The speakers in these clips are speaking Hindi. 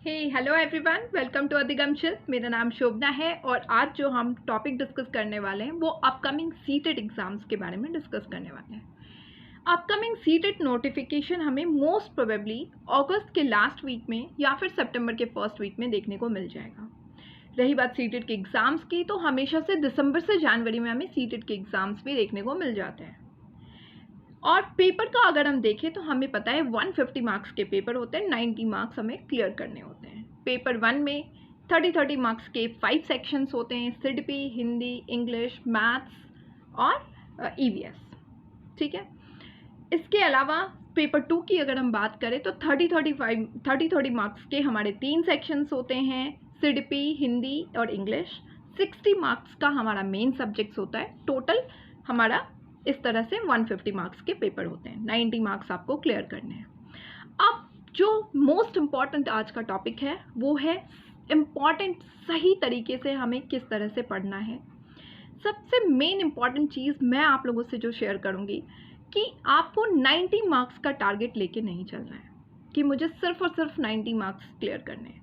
Hello everyone, welcome to Adhigamshil. मेरा नाम शोभना है और आज जो हम टॉपिक डिस्कस करने वाले हैं वो अपकमिंग सीटेट एग्ज़ाम्स के बारे में डिस्कस करने वाले हैं। अपकमिंग सीटेट नोटिफिकेशन हमें मोस्ट प्रोबेबली अगस्त के लास्ट वीक में या फिर सितंबर के फर्स्ट वीक में देखने को मिल जाएगा। रही बात सीटेट के एग्ज़ाम्स की, तो हमेशा से दिसंबर से जनवरी में हमें सीटेट के एग्ज़ाम्स भी देखने को मिल जाते हैं। और पेपर का अगर हम देखें तो हमें पता है 150 मार्क्स के पेपर होते हैं, 90 मार्क्स हमें क्लियर करने होते हैं। पेपर 1 में 30 मार्क्स के 5 सेक्शंस होते हैं, सिडपी, हिंदी, इंग्लिश, मैथ्स और ईवीएस। ठीक है। इसके अलावा पेपर 2 की अगर हम बात करें तो 30 मार्क्स के हमारे 3 सेक्शंस होते हैं, सिडपी, हिंदी और इंग्लिश। 60 मार्क्स का हमारा मेन सब्जेक्ट्स होता है। टोटल हमारा इस तरह से 150 मार्क्स के पेपर होते हैं, 90 मार्क्स आपको क्लियर करने हैं। अब जो मोस्ट इम्पॉर्टेंट आज का टॉपिक है वो है इम्पॉर्टेंट सही तरीके से हमें किस तरह से पढ़ना है। सबसे मेन इम्पॉर्टेंट चीज़ मैं आप लोगों से जो शेयर करूँगी कि आपको 90 मार्क्स का टारगेट लेके नहीं चलना है कि मुझे सिर्फ और सिर्फ 90 मार्क्स क्लियर करने हैं।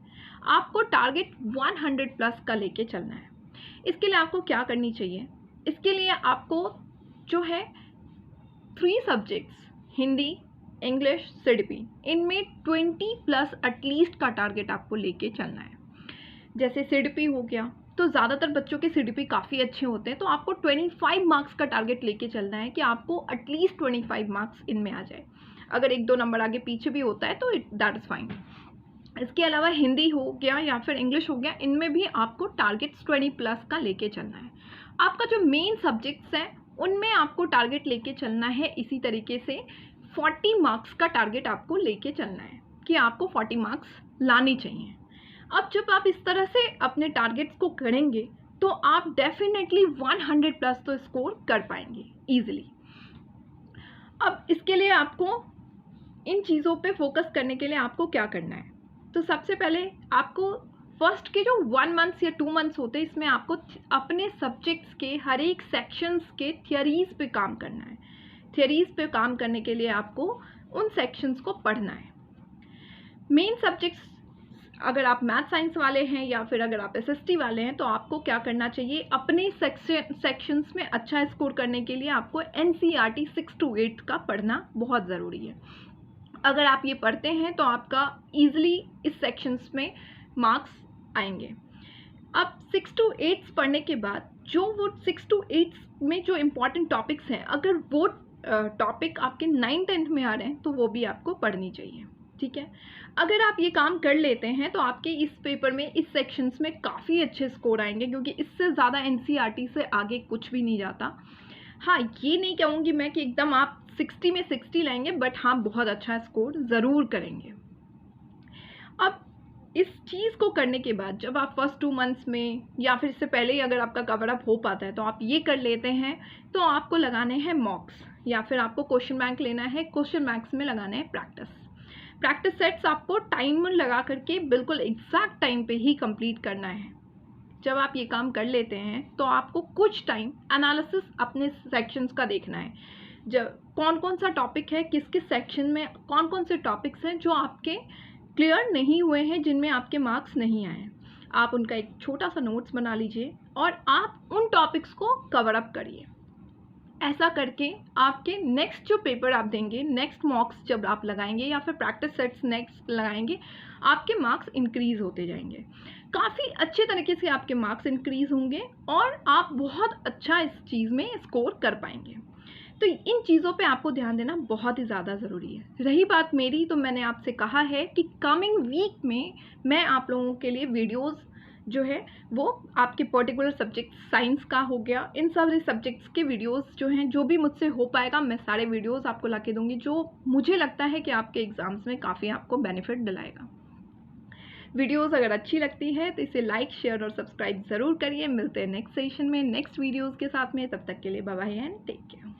आपको टारगेट 100 प्लस का लेके चलना है। इसके लिए आपको क्या करनी चाहिए? इसके लिए आपको जो है 3 सब्जेक्ट्स, हिंदी, इंग्लिश, सिडपी, इनमें 20 प्लस एटलीस्ट का टारगेट आपको लेके चलना है। जैसे सिडपी हो गया तो ज़्यादातर बच्चों के सिडपी काफ़ी अच्छे होते हैं, तो आपको 25 मार्क्स का टारगेट लेके चलना है कि आपको एटलीस्ट 25 मार्क्स इनमें आ जाए। अगर 1-2 नंबर आगे पीछे भी होता है तो दैट इज़ फाइन। इसके अलावा हिंदी हो गया या फिर इंग्लिश हो गया, इनमें भी आपको टारगेट्स 20 प्लस का लेके चलना है। आपका जो मेन सब्जेक्ट्स हैं उनमें आपको टारगेट लेके चलना है इसी तरीके से 40 मार्क्स का टारगेट आपको लेके चलना है कि आपको 40 मार्क्स लानी चाहिए। अब जब आप इस तरह से अपने टारगेट्स को करेंगे तो आप डेफिनेटली 100 प्लस तो स्कोर कर पाएंगे ईजिली। अब इसके लिए आपको इन चीज़ों पे फोकस करने के लिए आपको क्या करना है? तो सबसे पहले आपको फर्स्ट के जो 1 मंथ्स या 2 मंथ्स होते हैं, इसमें आपको अपने सब्जेक्ट्स के हर एक सेक्शंस के थियरीज़ पे काम करना है। थियरीज़ पे काम करने के लिए आपको उन सेक्शंस को पढ़ना है। मेन सब्जेक्ट्स अगर आप मैथ साइंस वाले हैं या फिर अगर आप एसएसटी वाले हैं तो आपको क्या करना चाहिए? अपने सेक्शंस में अच्छा स्कोर करने के लिए आपको एनसीईआरटी 6 to 8 का पढ़ना बहुत ज़रूरी है। अगर आप ये पढ़ते हैं तो आपका ईजिली इस सेक्शंस में मार्क्स आएंगे। अब 6 to 8 पढ़ने के बाद जो वो 6 to 8 में जो इम्पॉर्टेंट टॉपिक्स हैं, अगर वो टॉपिक आपके 9th-10th में आ रहे हैं तो वो भी आपको पढ़नी चाहिए। ठीक है। अगर आप ये काम कर लेते हैं तो आपके इस पेपर में इस सेक्शंस में काफ़ी अच्छे स्कोर आएंगे, क्योंकि इससे ज़्यादा एनसीईआरटी से आगे कुछ भी नहीं जाता। हाँ, ये नहीं कहूँगी मैं कि एकदम आप 60 में 60 लाएंगे, बट हाँ बहुत अच्छा स्कोर ज़रूर करेंगे। अब इस चीज़ को करने के बाद जब आप फर्स्ट 2 मंथ्स में या फिर इससे पहले ही अगर आपका कवर अप हो पाता है तो आप ये कर लेते हैं, तो आपको लगाने हैं मॉक्स या फिर आपको क्वेश्चन बैंक लेना है। क्वेश्चन बैंक्स में लगाने हैं प्रैक्टिस सेट्स आपको टाइमर लगा करके बिल्कुल एग्जैक्ट टाइम पे ही कंप्लीट करना है। जब आप ये काम कर लेते हैं तो आपको कुछ टाइम एनालिसिस अपने सेक्शंस का देखना है। जब कौन कौन सा टॉपिक है, किस किस सेक्शन में कौन कौन से टॉपिक्स हैं जो आपके क्लियर नहीं हुए हैं, जिनमें आपके मार्क्स नहीं आए। आप उनका एक छोटा सा नोट्स बना लीजिए और आप उन टॉपिक्स को कवर अप करिए। ऐसा करके आपके नेक्स्ट जो पेपर आप देंगे, नेक्स्ट मॉक्स जब आप लगाएंगे या फिर प्रैक्टिस सेट्स नेक्स्ट लगाएंगे, आपके मार्क्स इंक्रीज़ होते जाएंगे। काफ़ी अच्छे तरीके से आपके मार्क्स इंक्रीज़ होंगे और आप बहुत अच्छा इस चीज़ में स्कोर कर पाएंगे। तो इन चीज़ों पे आपको ध्यान देना बहुत ही ज़्यादा ज़रूरी है। रही बात मेरी, तो मैंने आपसे कहा है कि कमिंग वीक में मैं आप लोगों के लिए वीडियोस जो है वो आपके पर्टिकुलर सब्जेक्ट साइंस का हो गया, इन सारे सब्जेक्ट्स के वीडियोस जो हैं, जो भी मुझसे हो पाएगा मैं सारे वीडियोस आपको ला के दूँगी, जो मुझे लगता है कि आपके एग्ज़ाम्स में काफ़ी आपको बेनिफिट दिलाएगा। वीडियोस अगर अच्छी लगती है तो इसे लाइक, शेयर और सब्सक्राइब ज़रूर करिए। मिलते हैं नेक्स्ट सेशन में नेक्स्ट वीडियोज़ के साथ में। तब तक के लिए bye bye and take care.